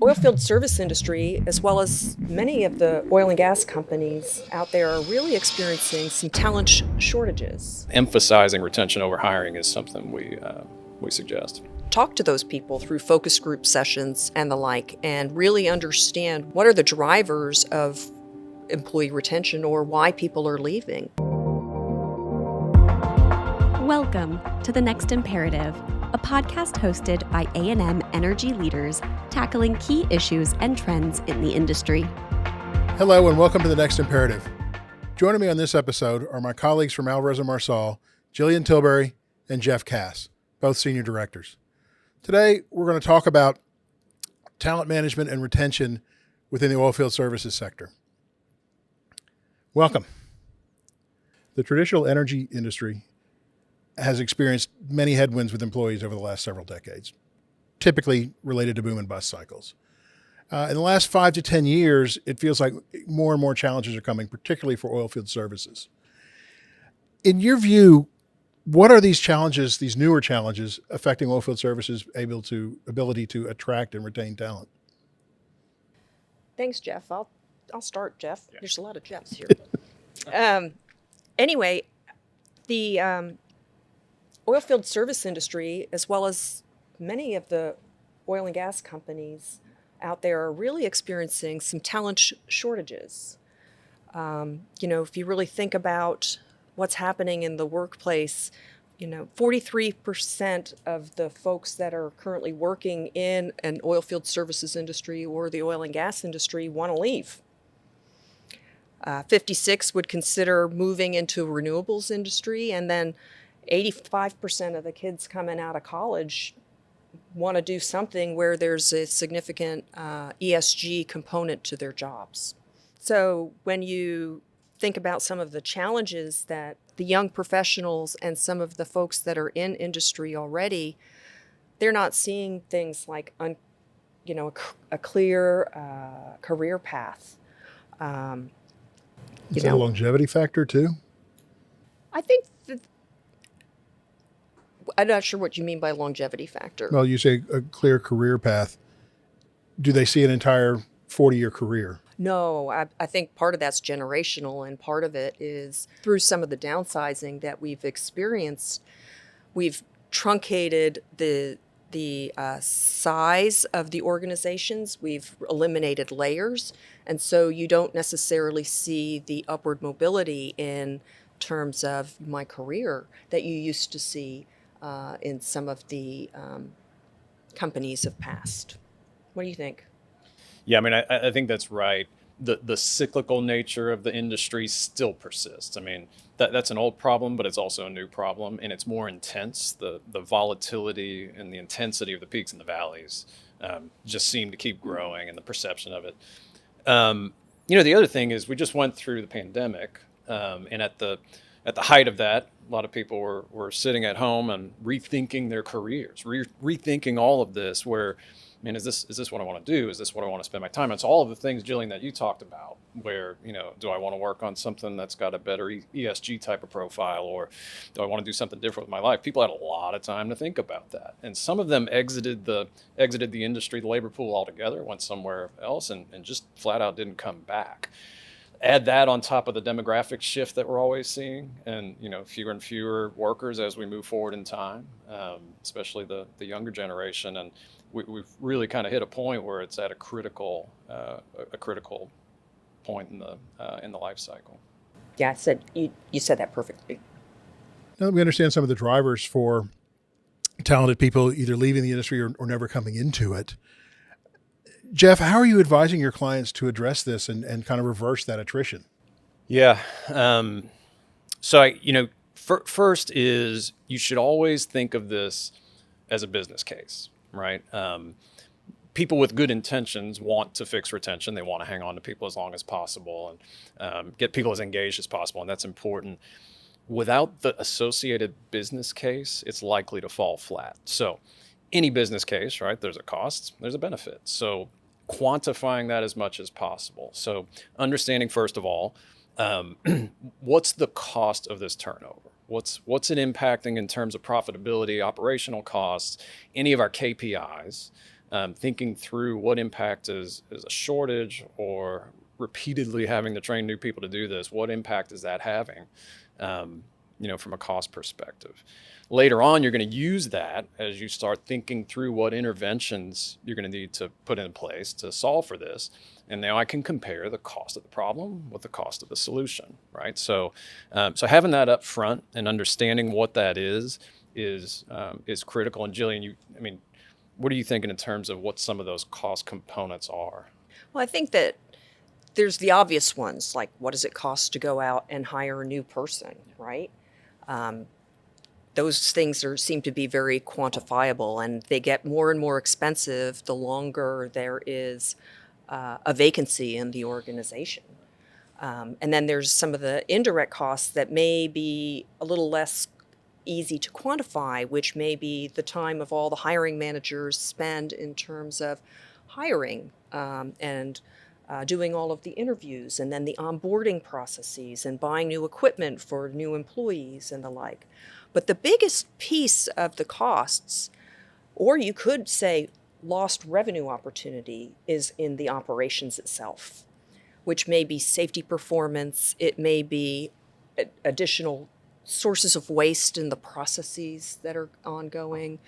Oilfield service industry, as well as many of the oil and gas companies out there, are really experiencing some talent shortages. Emphasizing retention over hiring is something we suggest. Talk to those people through focus group sessions and the like, and really understand what are the drivers of employee retention or why people are leaving. Welcome to The Next Imperative, a podcast hosted by A&M energy leaders tackling key issues and trends in the industry. Hello and welcome to The Next Imperative. Joining me on this episode are my colleagues from Alvarez and Marsal, Gillian Tilbury and Geoff, both senior directors. Today, we're going to talk about talent management and retention within the oilfield services sector. Welcome. The traditional energy industry has experienced many headwinds with employees over the last several decades, typically related to boom and bust cycles. In the last 5 to 10 years, it feels like more and more challenges are coming, particularly for oilfield services. In your view, what are these challenges, these newer challenges, affecting oilfield services' ability to attract and retain talent? Thanks, Geoff. I'll start, Geoff. Yeah. There's a lot of Geoffs here. Anyway, the oilfield service industry, as well as many of the oil and gas companies out there, are really experiencing some talent shortages. If you really think about what's happening in the workplace, 43% of the folks that are currently working in an oilfield services industry or the oil and gas industry want to leave. 56 would consider moving into renewables industry, and then 85% of the kids coming out of college want to do something where there's a significant ESG component to their jobs. So when you think about some of the challenges that the young professionals and some of the folks that are in industry already, they're not seeing things like a clear career path. Is that a longevity factor too? I think I'm not sure what you mean by longevity factor. Well, you say a clear career path. Do they see an entire 40-year career? No, I think part of that's generational, and part of it is through some of the downsizing that we've experienced. We've truncated the size of the organizations. We've eliminated layers, and so you don't necessarily see the upward mobility in terms of my career that you used to see in some of the companies of past. What do you think? Yeah, I think that's right. The cyclical nature of the industry still persists. That's an old problem, but it's also a new problem, and it's more intense. The volatility and the intensity of the peaks and the valleys just seem to keep growing, and the perception of it. The other thing is we just went through the pandemic, and at the height of that, a lot of people were sitting at home and rethinking their careers, rethinking all of this. Where, is this what I want to do? Is this what I want to spend my time on? So all of the things, Gillian, that you talked about, where, do I want to work on something that's got a better ESG type of profile, or do I want to do something different with my life? People had a lot of time to think about that. And some of them exited the industry, the labor pool altogether, went somewhere else and just flat out didn't come back. Add that on top of the demographic shift that we're always seeing, and fewer and fewer workers as we move forward in time, especially the younger generation, and we've really kind of hit a point where it's at a critical point in the life cycle. Yeah, you said that perfectly. Now that we understand some of the drivers for talented people either leaving the industry or never coming into it, Geoff, how are you advising your clients to address this and kind of reverse that attrition? Yeah. First is you should always think of this as a business case, right? People with good intentions want to fix retention. They want to hang on to people as long as possible and get people as engaged as possible, and that's important. Without the associated business case, it's likely to fall flat. So any business case, right, there's a cost, there's a benefit. So quantifying that as much as possible. So understanding, first of all, what's the cost of this turnover? What's it impacting in terms of profitability, operational costs, any of our KPIs? thinking through what impact is a shortage or repeatedly having to train new people to do this, what impact is that having, from a cost perspective. Later on, you're going to use that as you start thinking through what interventions you're going to need to put in place to solve for this. And now I can compare the cost of the problem with the cost of the solution, right? So having that up front and understanding what that is critical. And Gillian, what are you thinking in terms of what some of those cost components are? Well, I think that there's the obvious ones, like what does it cost to go out and hire a new person, right? Those things seem to be very quantifiable, and they get more and more expensive the longer there is a vacancy in the organization. And then there's some of the indirect costs that may be a little less easy to quantify, which may be the time of all the hiring managers spend in terms of hiring and doing all of the interviews, and then the onboarding processes and buying new equipment for new employees and the like. But the biggest piece of the costs, or you could say lost revenue opportunity, is in the operations itself, which may be safety performance, it may be additional sources of waste in the processes that are ongoing.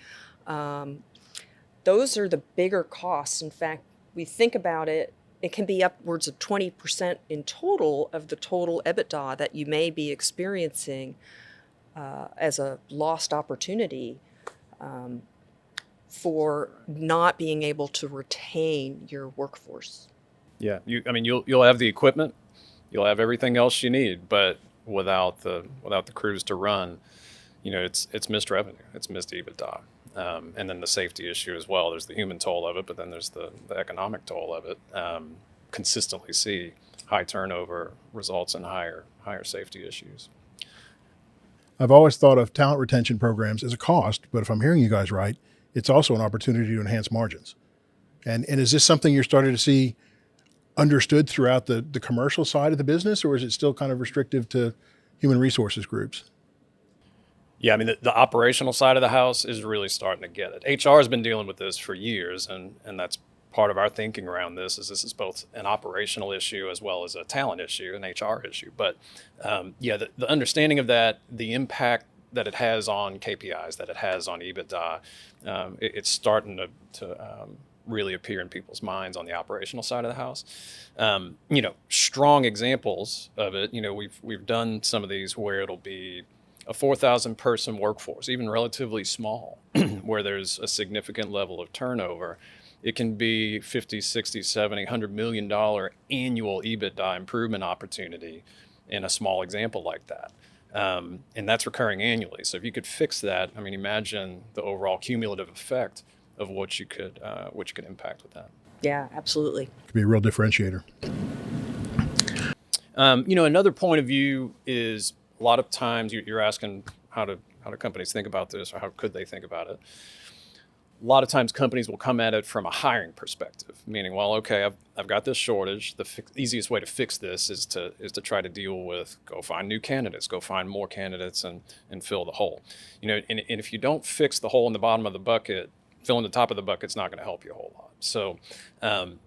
Those are the bigger costs. In fact, we think about it, it can be upwards of 20% in total of the total EBITDA that you may be experiencing as a lost opportunity for not being able to retain your workforce. Yeah, you'll have the equipment, you'll have everything else you need, but without the crews to run, it's missed revenue, it's missed EBITDA, and then the safety issue as well. There's the human toll of it, but then there's the economic toll of it. Consistently see high turnover results in higher safety issues. I've always thought of talent retention programs as a cost, but if I'm hearing you guys right, it's also an opportunity to enhance margins. And is this something you're starting to see understood throughout the commercial side of the business, or is it still kind of restrictive to human resources groups? Yeah, the operational side of the house is really starting to get it. HR has been dealing with this for years, and that's part of our thinking around this is both an operational issue as well as a talent issue, an HR issue. But the understanding of that, the impact that it has on KPIs, that it has on EBITDA, it's starting to really appear in people's minds on the operational side of the house. Strong examples of it, we've done some of these where it'll be a 4,000 person workforce, even relatively small, where there's a significant level of turnover. It can be 50, 60, 70, $100 million annual EBITDA improvement opportunity in a small example like that. And that's recurring annually. So if you could fix that, imagine the overall cumulative effect of what you could impact with that. Yeah, absolutely. Could be a real differentiator. Another point of view is a lot of times you're asking how do companies think about this, or how could they think about it? A lot of times companies will come at it from a hiring perspective, meaning, well, okay, I've got this shortage. The easiest way to fix this is to try to deal with, go find new candidates, go find more candidates and fill the hole. And if you don't fix the hole in the bottom of the bucket, filling the top of the bucket's not going to help you a whole lot. So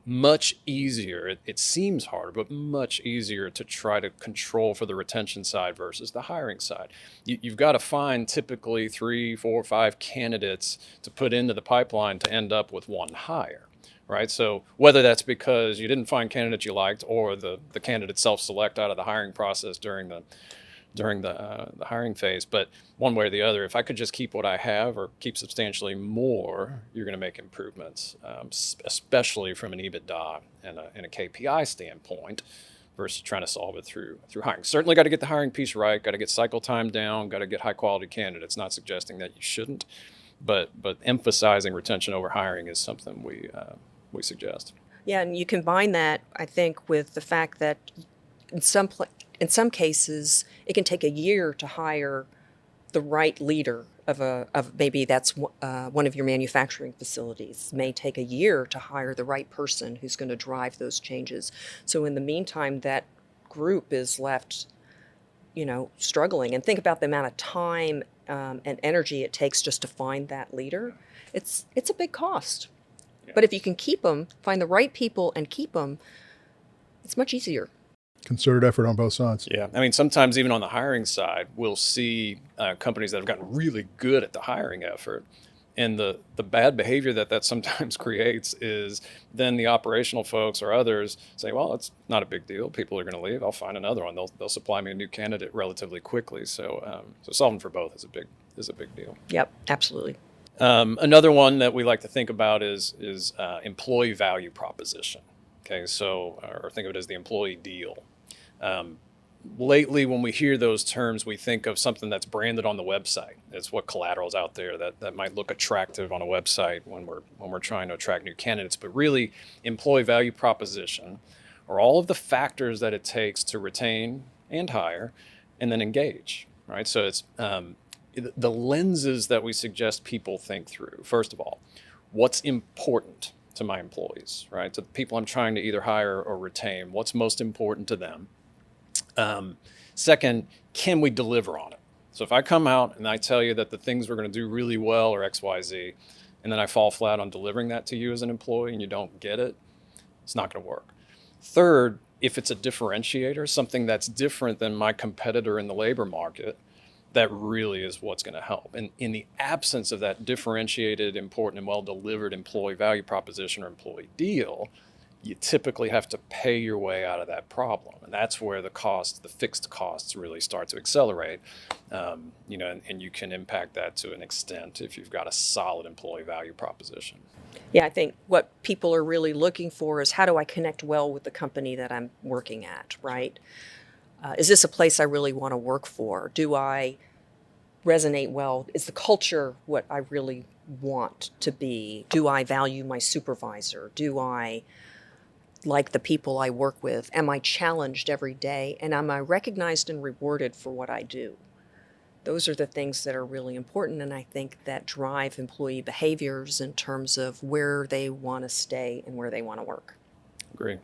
much easier, it seems harder, but much easier to try to control for the retention side versus the hiring side. You've got to find typically 3, 4, 5 candidates to put into the pipeline to end up with one hire, right? So whether that's because you didn't find candidates you liked, or the candidates self-select out of the hiring process during the hiring phase, but one way or the other, if I could just keep what I have or keep substantially more, you're going to make improvements, especially from an EBITDA and a KPI standpoint, versus trying to solve it through hiring. Certainly got to get the hiring piece right, got to get cycle time down, got to get high quality candidates. Not suggesting that you shouldn't, but emphasizing retention over hiring is something we suggest. Yeah, and you combine that, I think, with the fact that in some cases, it can take a year to hire the right leader of maybe that's one of your manufacturing facilities. It may take a year to hire the right person who's going to drive those changes. So in the meantime, that group is left, struggling. And think about the amount of time and energy it takes just to find that leader. It's a big cost. But if you can keep them, find the right people and keep them, it's much easier. Concerted effort on both sides. Yeah, I mean, sometimes even on the hiring side, we'll see companies that have gotten really good at the hiring effort. And the bad behavior that sometimes creates is then the operational folks or others say, well, it's not a big deal. People are going to leave. I'll find another one. They'll supply me a new candidate relatively quickly. So solving for both is a big deal. Yep, absolutely. Another one that we like to think about is employee value proposition. Okay, so or think of it as the employee deal. Lately, when we hear those terms, we think of something that's branded on the website. It's what collateral's out there that might look attractive on a website when we're trying to attract new candidates. But really, employee value proposition are all of the factors that it takes to retain and hire, and then engage. Right. So it's the lenses that we suggest people think through. First of all, what's important to my employees, right? To the people I'm trying to either hire or retain, what's most important to them? Second, can we deliver on it? So if I come out and I tell you that the things we're going to do really well are X, Y, Z, and then I fall flat on delivering that to you as an employee and you don't get it, it's not going to work. Third, if it's a differentiator, something that's different than my competitor in the labor market, that really is what's going to help. And in the absence of that differentiated, important, and well-delivered employee value proposition or employee deal, you typically have to pay your way out of that problem. And that's where the fixed costs really start to accelerate. And you can impact that to an extent if you've got a solid employee value proposition. Yeah, I think what people are really looking for is how do I connect well with the company that I'm working at, right? Is this a place I really want to work for? Do I resonate well? Is the culture what I really want to be? Do I value my supervisor? Do I like the people I work with? Am I challenged every day? And am I recognized and rewarded for what I do? Those are the things that are really important, and I think that drive employee behaviors in terms of where they want to stay and where they want to work. Agree.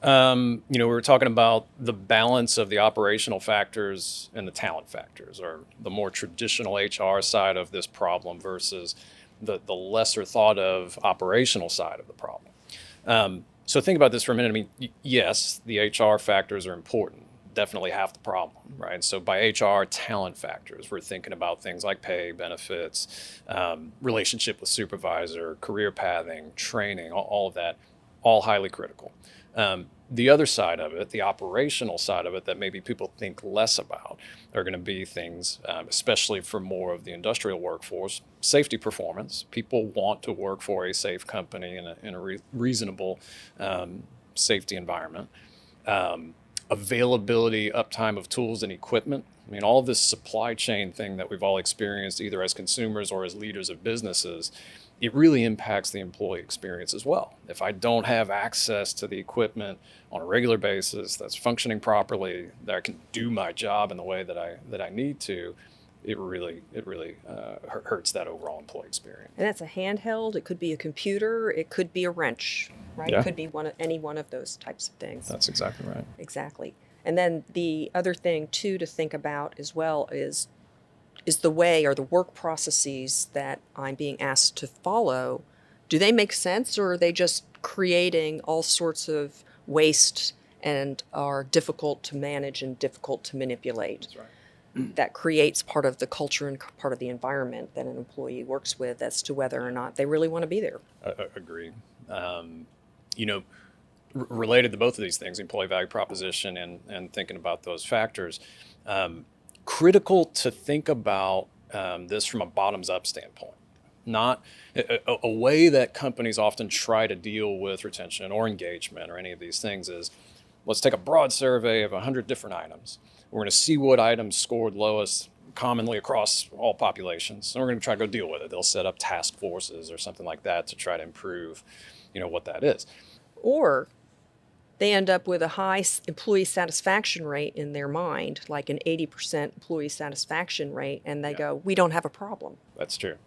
We were talking about the balance of the operational factors and the talent factors, or the more traditional HR side of this problem versus the lesser thought of operational side of the problem. So think about this for a minute. I mean, yes, the HR factors are important, definitely half the problem, right? So by HR talent factors, we're thinking about things like pay, benefits, relationship with supervisor, career pathing, training, all of that, all highly critical. The other side of it, the operational side of it that maybe people think less about, are going to be things, especially for more of the industrial workforce, safety performance. People want to work for a safe company in a reasonable safety environment. Availability, uptime of tools and equipment. I mean, all this supply chain thing that we've all experienced either as consumers or as leaders of businesses, it really impacts the employee experience as well. If I don't have access to the equipment on a regular basis that's functioning properly, that I can do my job in the way that I need to, it really hurts that overall employee experience. And that's a handheld, it could be a computer, it could be a wrench, right? Yeah. It could be any one of those types of things. That's exactly right. Exactly. And then the other thing too to think about as well is the way or the work processes that I'm being asked to follow, do they make sense, or are they just creating all sorts of waste and are difficult to manage and difficult to manipulate? That's right. That creates part of the culture and part of the environment that an employee works with as to whether or not they really want to be there. Agreed. Related to both of these things, employee value proposition and thinking about those factors, critical to think about this from a bottoms-up standpoint. Not a way that companies often try to deal with retention or engagement or any of these things is, let's take a broad survey of 100 different items. We're going to see what items scored lowest commonly across all populations, and we're going to try to go deal with it. They'll set up task forces or something like that to try to improve, what that is. Or they end up with a high employee satisfaction rate in their mind, like an 80% employee satisfaction rate, and they go, we don't have a problem. That's true.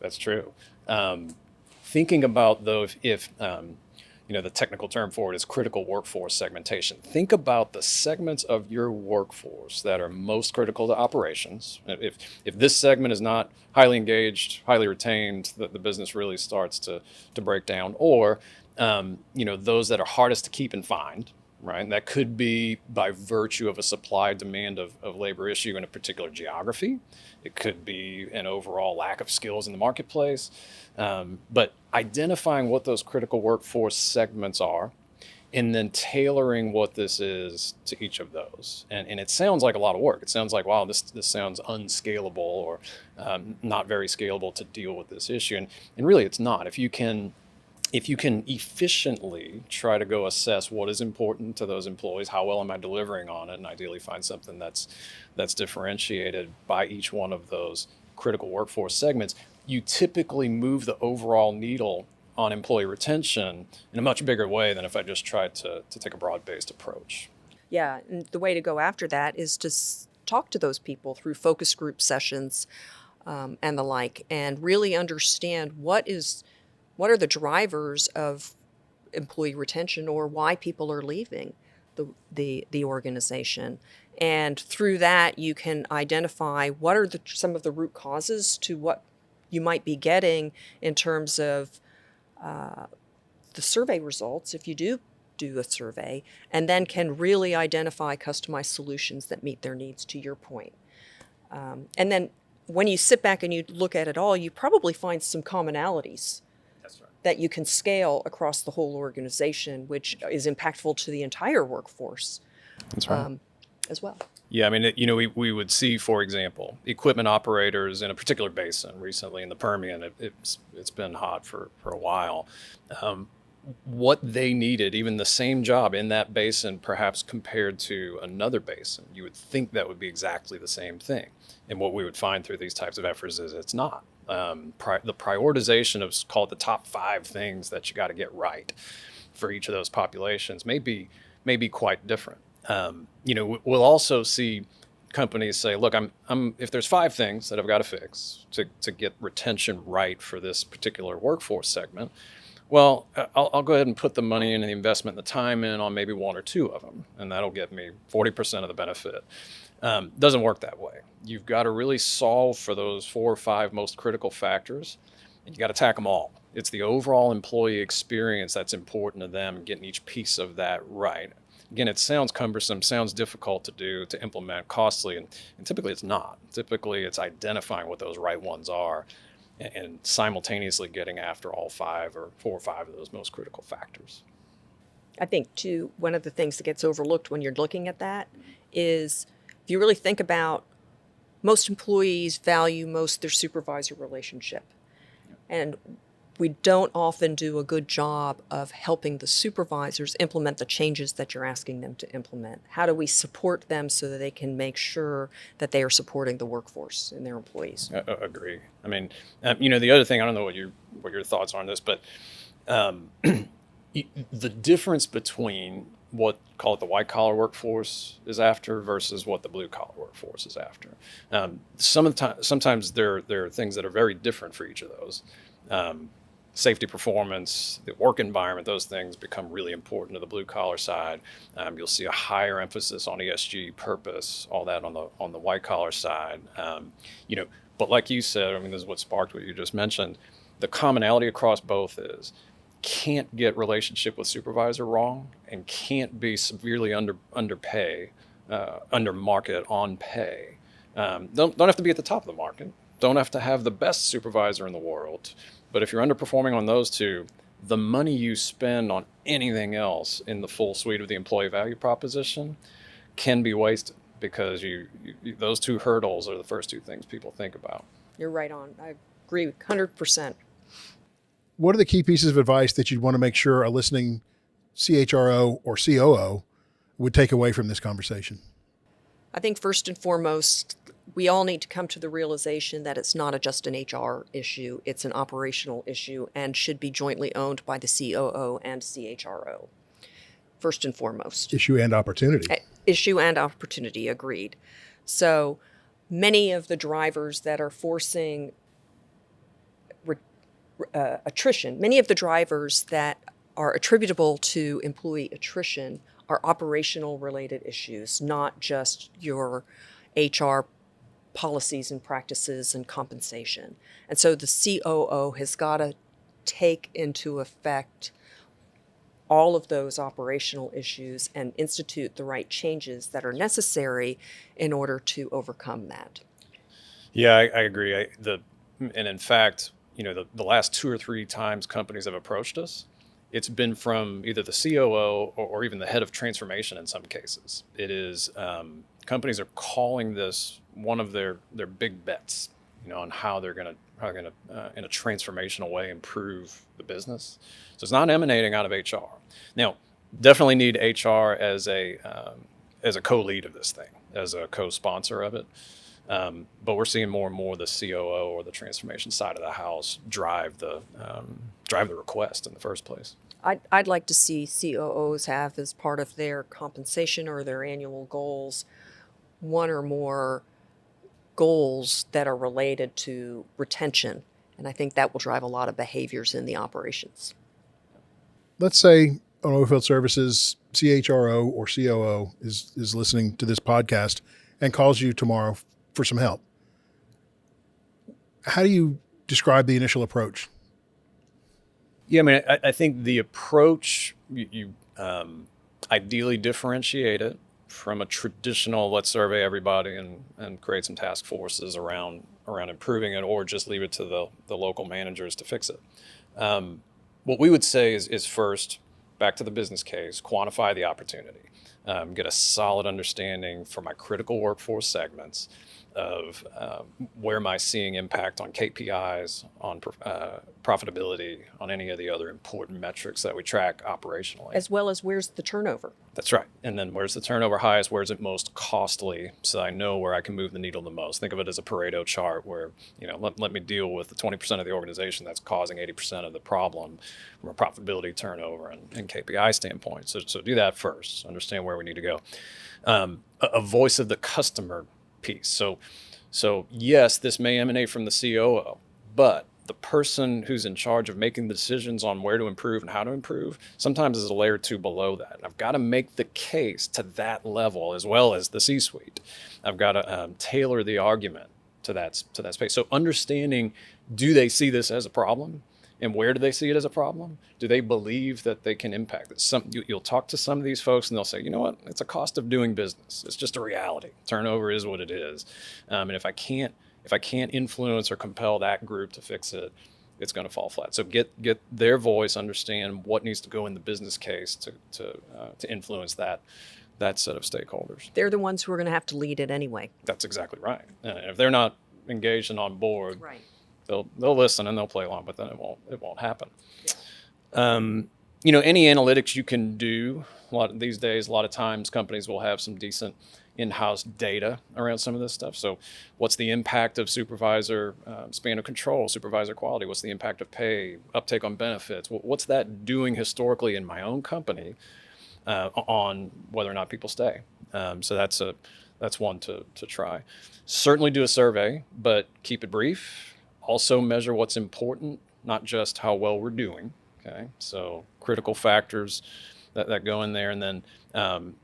Thinking about, though, if the technical term for it is critical workforce segmentation. Think about the segments of your workforce that are most critical to operations. If this segment is not highly engaged, highly retained, the business really starts to break down. Or, those that are hardest to keep and find, right? And that could be by virtue of a supply-demand of labor issue in a particular geography. It could be an overall lack of skills in the marketplace. But identifying what those critical workforce segments are and then tailoring what this is to each of those. And it sounds like a lot of work. It sounds like, wow, this sounds unscalable or not very scalable to deal with this issue. And really it's not. If you can efficiently try to go assess what is important to those employees, how well am I delivering on it, and ideally find something that's differentiated by each one of those critical workforce segments, you typically move the overall needle on employee retention in a much bigger way than if I just tried to take a broad-based approach. Yeah, and the way to go after that is to talk to those people through focus group sessions and the like, and really understand what are the drivers of employee retention or why people are leaving the organization. And through that, you can identify what are some of the root causes to what you might be getting in terms of the survey results, if you do a survey, and then can really identify customized solutions that meet their needs, to your point. And then when you sit back and you look at it all, you probably find some commonalities that you can scale across the whole organization, which is impactful to the entire workforce. That's right. As well. Yeah, I mean, we would see, for example, equipment operators in a particular basin recently in the Permian. It's been hot for a while. What they needed, even the same job in that basin, perhaps compared to another basin, you would think that would be exactly the same thing. And what we would find through these types of efforts is it's not. The prioritization of, call it the top 5 things that you got to get right for each of those populations may be quite different. We'll also see companies say, look, if there's 5 things that I've got to fix to get retention right for this particular workforce segment, well, I'll go ahead and put the money and the investment and the time in on maybe 1 or 2 of them, and that'll get me 40% of the benefit. Doesn't work that way. You've got to really solve for those 4 or 5 most critical factors, and you got to tack them all. It's the overall employee experience that's important to them, and getting each piece of that right. Again, it sounds cumbersome, sounds difficult to do, to implement, costly, and typically it's not. Typically it's identifying what those right ones are and simultaneously getting after all 5 or 4 or 5 of those most critical factors. I think, too, one of the things that gets overlooked when you're looking at that is if you really think about most employees value their supervisor relationship. And we don't often do a good job of helping the supervisors implement the changes that you're asking them to implement. How do we support them so that they can make sure that they are supporting the workforce and their employees? Agree. I mean, the other thing, I don't know what your thoughts are on this, but the difference between call it the white collar workforce is after versus what the blue collar workforce is after. Sometimes there are things that are very different for each of those. Safety performance, the work environment, those things become really important to the blue collar side. You'll see a higher emphasis on ESG, purpose, all that on the white collar side. But like you said, I mean, this is what sparked what you just mentioned. The commonality across both is can't get relationship with supervisor wrong and can't be severely under market on pay. Don't have to be at the top of the market. Don't have to have the best supervisor in the world. But if you're underperforming on those 2, the money you spend on anything else in the full suite of the employee value proposition can be wasted because those 2 hurdles are the first 2 things people think about. You're right on. I agree 100%. What are the key pieces of advice that you'd want to make sure a listening CHRO or COO would take away from this conversation? I think first and foremost, we all need to come to the realization that it's not just an HR issue, it's an operational issue and should be jointly owned by the COO and CHRO. First and foremost. Issue and opportunity. Issue and opportunity, agreed. So many of the drivers that are forcing attrition, many of the drivers that are attributable to employee attrition are operational related issues, not just your HR policies and practices and compensation. And so the COO has got to take into effect all of those operational issues and institute the right changes that are necessary in order to overcome that. Yeah, I agree. And in fact, the last 2 or 3 times companies have approached us, it's been from either the COO or even the head of transformation in some cases. It is companies are calling this one of their big bets, on how they're going to in a transformational way improve the business. So it's not emanating out of HR. Now, definitely need HR as a co-lead of this thing, as a co-sponsor of it. But we're seeing more and more the COO or the transformation side of the house drive the request in the first place. I'd like to see COOs have as part of their compensation or their annual goals one or more goals that are related to retention. And I think that will drive a lot of behaviors in the operations. Let's say an oilfield services CHRO or COO is listening to this podcast and calls you tomorrow for some help. How do you describe the initial approach? Yeah, I mean, I think the approach, you ideally differentiate it from a traditional, let's survey everybody and create some task forces around improving it, or just leave it to the local managers to fix it. What we would say is first, back to the business case, quantify the opportunity, get a solid understanding for my critical workforce segments of where am I seeing impact on KPIs, on profitability, on any of the other important metrics that we track operationally. As well as where's the turnover? That's right. And then where's the turnover highest? Where's it most costly? So I know where I can move the needle the most. Think of it as a Pareto chart where, let me deal with the 20% of the organization that's causing 80% of the problem from a profitability, turnover, and KPI standpoint. So do that first. Understand where we need to go. A voice of the customer piece. So yes, this may emanate from the COO, but the person who's in charge of making the decisions on where to improve and how to improve sometimes is a layer 2 below that. And I've got to make the case to that level as well as the C-suite. I've got to tailor the argument to that space. So understanding, do they see this as a problem? And where do they see it as a problem? Do they believe that they can impact it? You'll talk to some of these folks and they'll say, you know what, it's a cost of doing business. It's just a reality. Turnover is what it is. And if I can't influence or compel that group to fix it, it's going to fall flat. So get their voice, understand what needs to go in the business case to influence that set of stakeholders. They're the ones who are going to have to lead it anyway. That's exactly right. And if they're not engaged and on board, right, they'll listen and they'll play along, but then it won't happen. Any analytics you can do. These days, a lot of times companies will have some decent in-house data around some of this stuff. So what's the impact of supervisor span of control, supervisor quality? What's the impact of pay, uptake on benefits? What's that doing historically in my own company on whether or not people stay? So that's one to try. Certainly do a survey, but keep it brief. Also measure what's important, not just how well we're doing. Okay, so critical factors that go in there, and then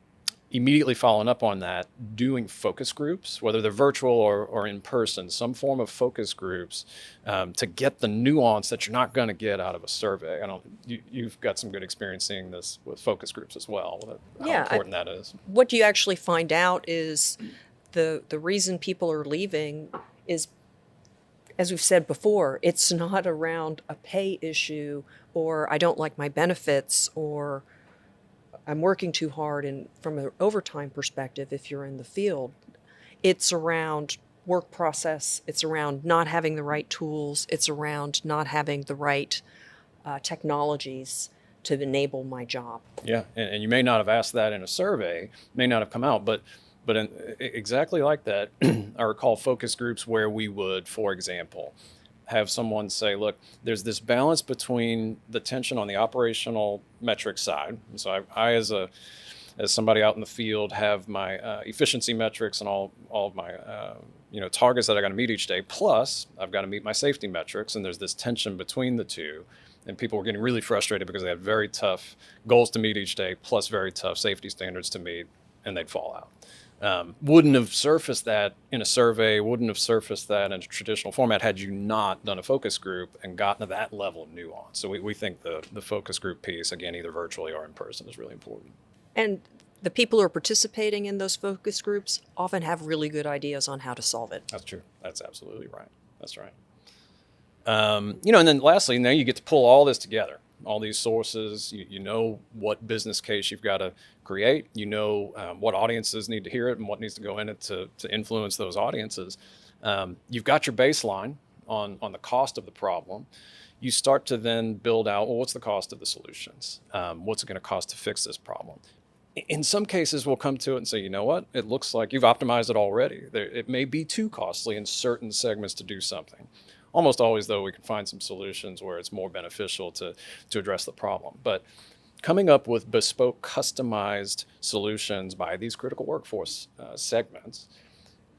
immediately following up on that, doing focus groups, whether they're virtual or in person, some form of focus groups to get the nuance that you're not going to get out of a survey. You've got some good experience seeing this with focus groups as well. How important that is. What you actually find out is the reason people are leaving is, as we've said before, it's not around a pay issue or I don't like my benefits or I'm working too hard. And from an overtime perspective, if you're in the field, it's around work process. It's around not having the right tools. It's around not having the right technologies to enable my job. Yeah, and you may not have asked that in a survey, may not have come out, but exactly like that, I recall focus groups where we would, for example, have someone say, look, there's this balance between the tension on the operational metric side. And so I as somebody out in the field, have my efficiency metrics and all of my targets that I got to meet each day. Plus, I've got to meet my safety metrics, and there's this tension between the two. And people were getting really frustrated because they had very tough goals to meet each day, plus very tough safety standards to meet, and they'd fall out. Wouldn't have surfaced that in a survey, wouldn't have surfaced that in a traditional format had you not done a focus group and gotten to that level of nuance. So we think the focus group piece, again, either virtually or in person, is really important. And the people who are participating in those focus groups often have really good ideas on how to solve it. That's true. That's absolutely right. That's right. And then lastly, now you get to pull all this together, all these sources. You know what business case you've got to create. You know what audiences need to hear it and what needs to go in it to influence those audiences. You've got your baseline on the cost of the problem. You start to then build out, well, what's the cost of the solutions? What's it going to cost to fix this problem? In some cases, we'll come to it and say, you know what? It looks like you've optimized it already. It may be too costly in certain segments to do something. Almost always, though, we can find some solutions where it's more beneficial to address the problem. But coming up with bespoke, customized solutions by these critical workforce segments,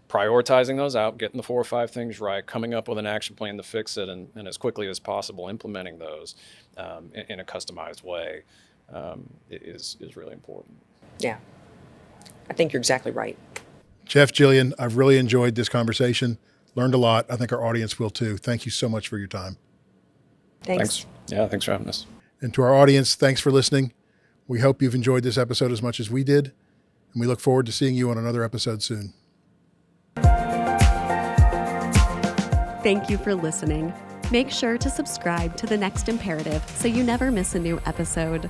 prioritizing those out, getting the 4 or 5 things right, coming up with an action plan to fix it, and as quickly as possible implementing those in a customized way is really important. Yeah, I think you're exactly right. Geoff, Gillian, I've really enjoyed this conversation. Learned a lot. I think our audience will too. Thank you so much for your time. Thanks. Yeah, thanks for having us. And to our audience, thanks for listening. We hope you've enjoyed this episode as much as we did, and we look forward to seeing you on another episode soon. Thank you for listening. Make sure to subscribe to The Next Imperative so you never miss a new episode.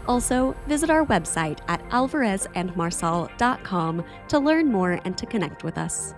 Also, visit our website at alvarezandmarsal.com to learn more and to connect with us.